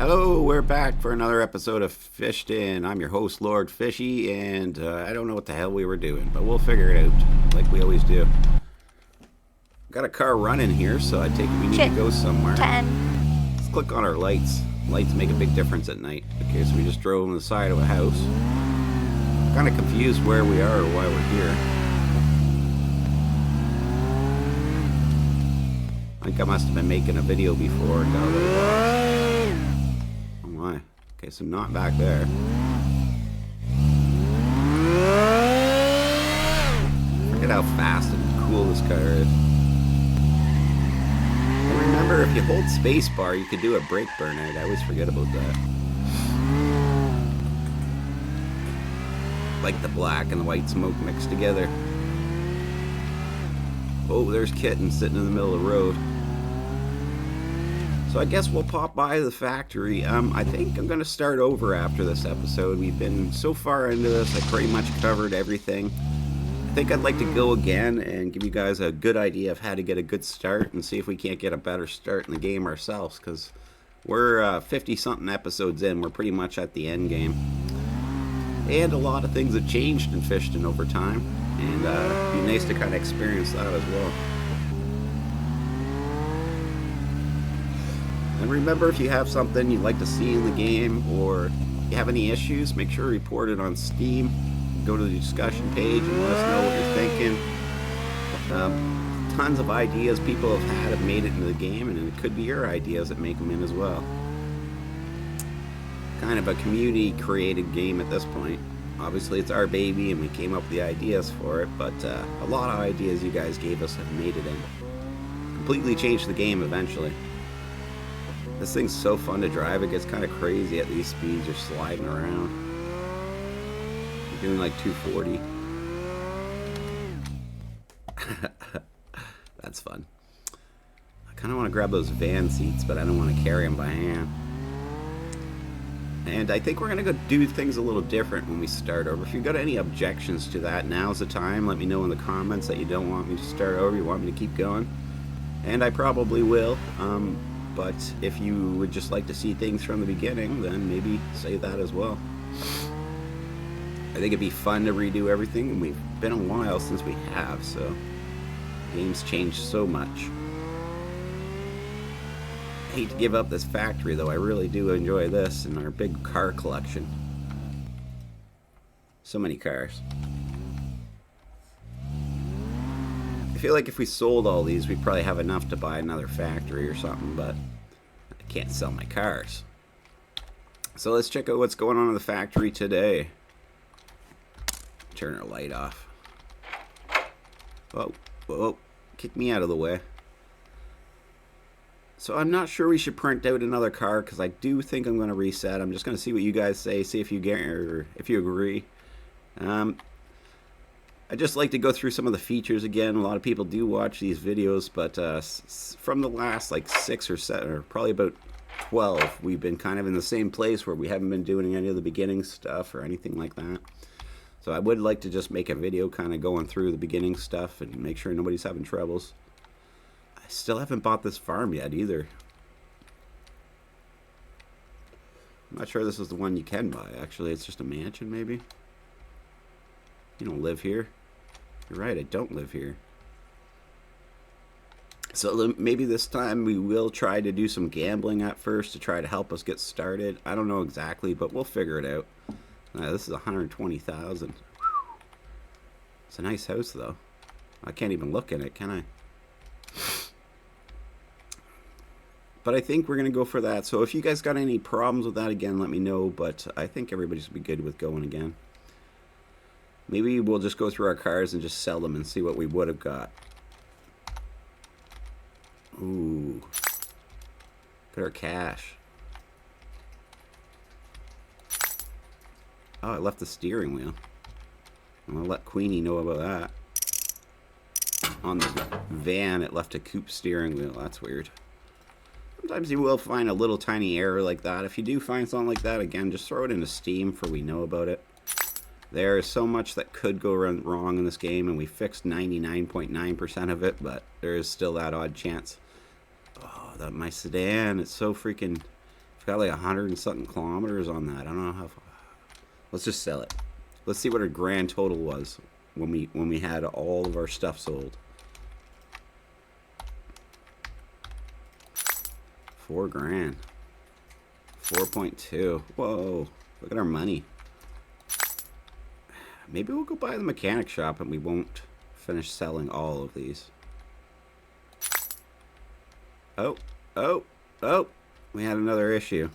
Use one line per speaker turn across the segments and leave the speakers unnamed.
Hello, we're back for another episode of Fishton. I'm your host, Lord Fishy, and I don't know what the hell we were doing, but we'll figure it out, like we always do. Got a car running here, so I take it we need to go somewhere.
10.
Let's click on our lights. Lights make a big difference at night. Okay, so we just drove on the side of a house. Kind of confused where we are or why we're here. I think I must have been making a video before and got a little lost. Oh my. Okay, so not back there. Look at how fast and cool this car is. And remember, if you hold spacebar, you could do a brake burnout. I always forget about that. Like the black and the white smoke mixed together. Oh, there's Kitten sitting in the middle of the road. So I guess we'll pop by the factory. I think I'm going to start over after this episode. We've been so far into this, I pretty much covered everything. I think I'd like to go again and give you guys a good idea of how to get a good start and see if we can't get a better start in the game ourselves, because we're 50-something episodes in. We're pretty much at the end game. And a lot of things have changed in Fishton over time, and it'd be nice to kind of experience that as well. And remember, if you have something you'd like to see in the game, or you have any issues, make sure to report it on Steam. Go to the discussion page and let us know what you're thinking. Tons of ideas people have made it into the game, and it could be your ideas that make them in as well. Kind of a community-created game at this point. Obviously, it's our baby, and we came up with the ideas for it, but a lot of ideas you guys gave us have made it in. Completely changed the game eventually. This thing's so fun to drive, it gets kind of crazy at these speeds. You're sliding around. You're doing like 240. That's fun. I kind of want to grab those van seats, but I don't want to carry them by hand. And I think we're going to go do things a little different when we start over. If you've got any objections to that, now's the time. Let me know in the comments that you don't want me to start over, you want me to keep going. And I probably will. But if you would just like to see things from the beginning, then maybe say that as well. I think it'd be fun to redo everything, and we've been a while since we have, so games changed so much. I hate to give up this factory, though. I really do enjoy this and our big car collection. So many cars. I feel like if we sold all these, we'd probably have enough to buy another factory or something, but I can't sell my cars. So let's check out what's going on in the factory today. Turn our light off. Whoa, whoa, kick me out of the way. So I'm not sure we should print out another car, because I do think I'm going to reset. I'm just going to see what you guys say, see if you get or if you agree. I just like to go through some of the features again. A lot of people do watch these videos, but from the last like 6 or 7, or probably about 12, we've been kind of in the same place where we haven't been doing any of the beginning stuff or anything like that. So I would like to just make a video kind of going through the beginning stuff and make sure nobody's having troubles. I still haven't bought this farm yet either. I'm not sure this is the one you can buy, actually. It's just a mansion, maybe? You don't live here. You're right, I don't live here. So maybe this time we will try to do some gambling at first to try to help us get started. I don't know exactly, but we'll figure it out. This is 120,000. It's a nice house, though. I can't even look in it, can I? But I think we're going to go for that. So if you guys got any problems with that, again, let me know. But I think everybody's going to be good with going again. Maybe we'll just go through our cars and just sell them and see what we would have got. Ooh. Look at our cash. Oh, I left the steering wheel. I'm going to let Queenie know about that. On the van, it left a coupe steering wheel. That's weird. Sometimes you will find a little tiny error like that. If you do find something like that, again, just throw it into Steam for we know about it. There is so much that could go wrong in this game, and we fixed 99.9% of it, but there is still that odd chance. Oh, my sedan, it's so freaking... got like 100 and something kilometers on that. I don't know how far. Let's just sell it. Let's see what our grand total was when we had all of our stuff sold. 4 grand. 4.2. Whoa. Look at our money. Maybe we'll go buy the mechanic shop and we won't finish selling all of these. Oh. We had another issue.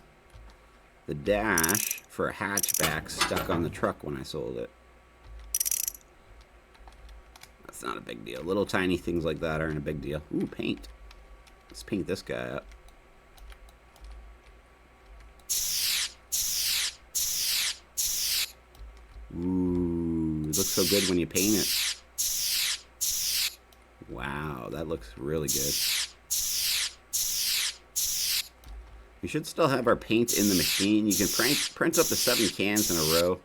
The dash for a hatchback stuck on the truck when I sold it. That's not a big deal. Little tiny things like that aren't a big deal. Ooh, paint. Let's paint this guy up. Ooh, it looks so good when you paint it. Wow, that looks really good. We should still have our paint in the machine. You can print up to 7 cans in a row.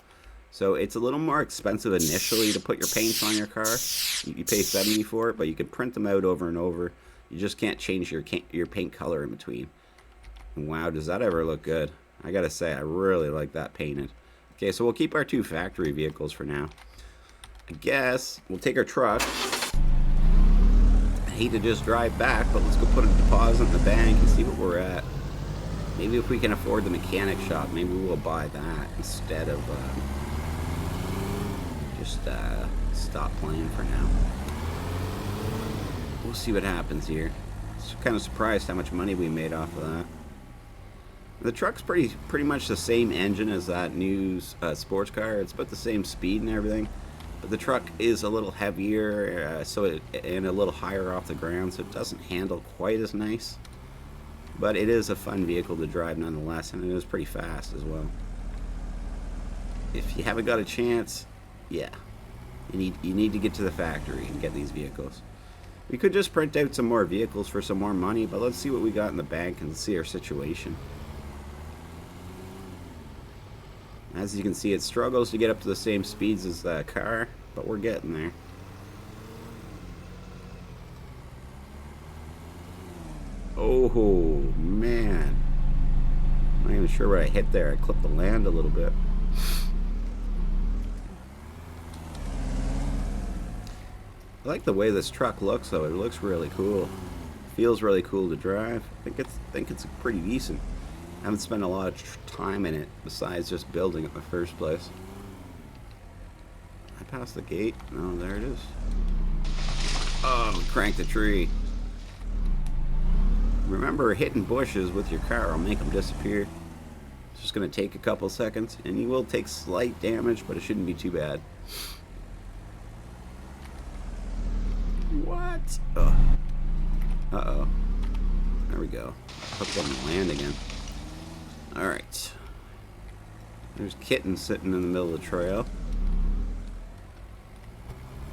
So it's a little more expensive initially to put your paints on your car. You pay $70 for it, but you can print them out over and over. You just can't change your paint color in between. And wow, does that ever look good. I gotta say, I really like that painted. Okay, so we'll keep our 2 factory vehicles for now. I guess we'll take our truck. I hate to just drive back, but let's go put a deposit in the bank and see what we're at. Maybe if we can afford the mechanic shop, maybe we'll buy that instead of just stop playing for now. We'll see what happens here. I'm kind of surprised how much money we made off of that. The truck's pretty much the same engine as that new sports car. It's about the same speed and everything, but the truck is a little heavier, and a little higher off the ground, so it doesn't handle quite as nice. But it is a fun vehicle to drive nonetheless, and it is pretty fast as well. If you haven't got a chance, yeah, you need to get to the factory and get these vehicles. We could just print out some more vehicles for some more money, but let's see what we got in the bank and see our situation. As you can see, it struggles to get up to the same speeds as the car, but we're getting there. Oh, man. I'm not even sure what I hit there. I clipped the land a little bit. I like the way this truck looks, though. It looks really cool. Feels really cool to drive. I think it's pretty decent. I haven't spent a lot of time in it besides just building it in the first place. I passed the gate. No, there it is. Oh, we cranked the tree. Remember, hitting bushes with your car will make them disappear. It's just going to take a couple seconds, and you will take slight damage, but it shouldn't be too bad. What? Oh. Uh-oh. There we go. Hooked on the land again. Alright. There's Kitten sitting in the middle of the trail.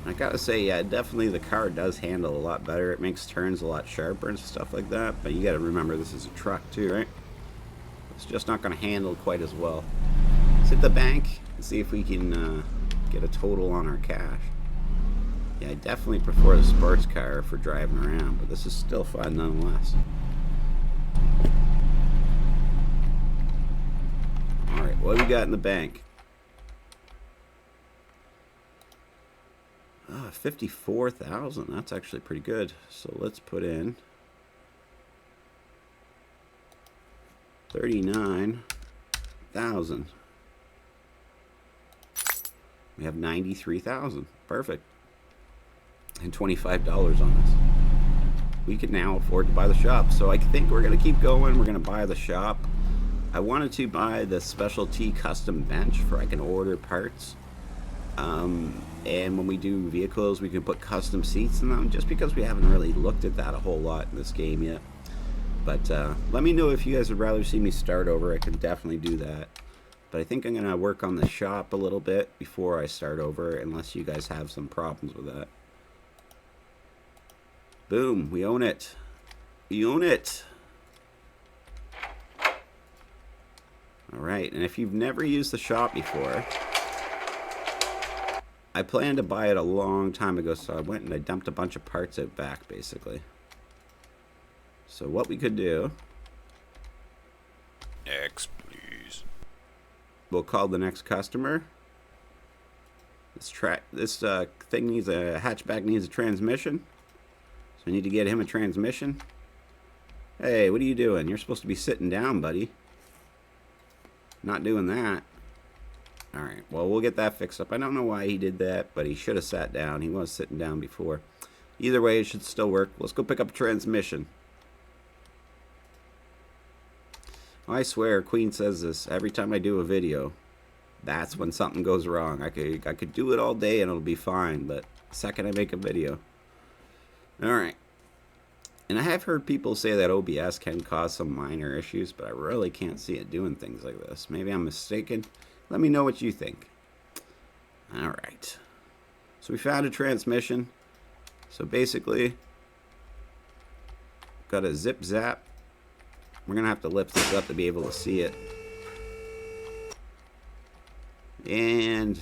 I gotta say, yeah, definitely the car does handle a lot better. It makes turns a lot sharper and stuff like that. But you gotta remember this is a truck too, right? It's just not gonna handle quite as well. Let's hit the bank and see if we can get a total on our cash. Yeah, I definitely prefer the sports car for driving around, but this is still fun nonetheless. Alright, what do we got in the bank? 54,000. That's actually pretty good. So let's put in 39,000. We have 93,000. Perfect. And $25 on this. We can now afford to buy the shop. So I think we're going to keep going. We're going to buy the shop. I wanted to buy the specialty custom bench for I can order parts. And when we do vehicles, we can put custom seats in them, just because we haven't really looked at that a whole lot in this game yet. But let me know if you guys would rather see me start over. I can definitely do that. But I think I'm going to work on the shop a little bit before I start over, unless you guys have some problems with that. Boom, we own it. We own it. Alright, and if you've never used the shop before, I planned to buy it a long time ago, so I went and I dumped a bunch of parts out back, basically. So what we could do...
Next, please.
We'll call the next customer. This thing needs a hatchback needs a transmission. So we need to get him a transmission. Hey, what are you doing? You're supposed to be sitting down, buddy. Not doing that. Alright, well, we'll get that fixed up. I don't know why he did that, but he should have sat down. He was sitting down before. Either way, it should still work. Let's go pick up a transmission. I swear, Queen says this every time I do a video. That's when something goes wrong. I could do it all day and it'll be fine, but the second I make a video. Alright. And I have heard people say that OBS can cause some minor issues, but I really can't see it doing things like this. Maybe I'm mistaken. Let me know what you think. Alright. So we found a transmission. So basically, got a zip zap. We're going to have to lift this up to be able to see it. And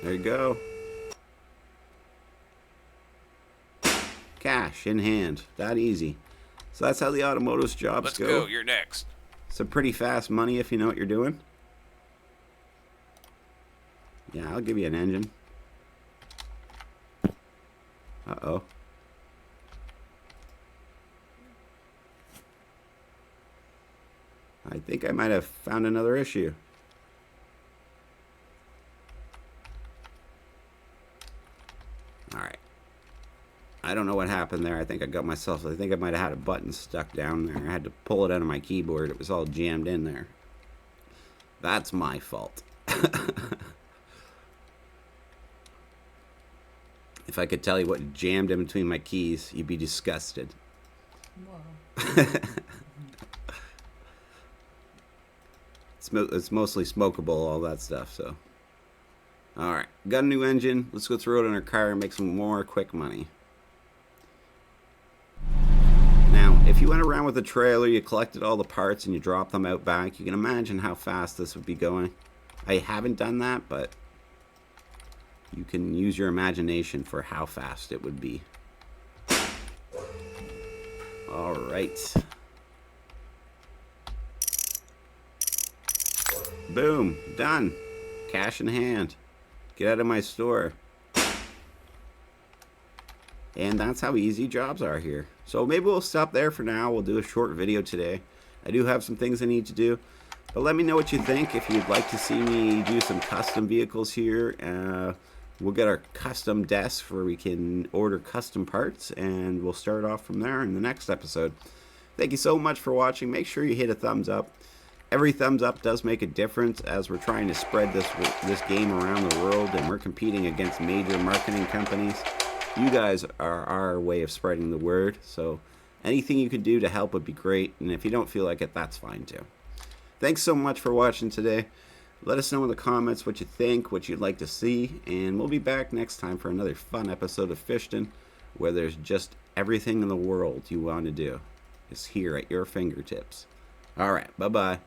there you go. Cash in hand. That easy. So that's how the automotive jobs
Let's
go.
go. You're next.
Some pretty fast money if you know what you're doing. Yeah, I'll give you an engine. Uh-oh. I think I might have found another issue. Alright. I don't know what happened there. I think I might have had a button stuck down there. I had to pull it out of my keyboard. It was all jammed in there. That's my fault. If I could tell you what jammed in between my keys, you'd be disgusted.
Whoa.
It's mostly smokable, all that stuff, so. Alright, got a new engine. Let's go throw it in our car and make some more quick money. Now, if you went around with a trailer, you collected all the parts and you dropped them out back, you can imagine how fast this would be going. I haven't done that, but you can use your imagination for how fast it would be. Alright. Boom, done. Cash in hand. Get out of my store. And that's how easy jobs are here. So maybe we'll stop there for now. We'll do a short video today. I do have some things I need to do. But let me know what you think. If you'd like to see me do some custom vehicles here, we'll get our custom desk where we can order custom parts. And we'll start off from there in the next episode. Thank you so much for watching. Make sure you hit a thumbs up. Every thumbs up does make a difference as we're trying to spread this game around the world, and we're competing against major marketing companies. You guys are our way of spreading the word, so anything you can do to help would be great, and if you don't feel like it, that's fine too. Thanks so much for watching today. Let us know in the comments what you think, what you'd like to see, and we'll be back next time for another fun episode of Fishton, where there's just everything in the world you want to do is here at your fingertips. Alright, bye-bye.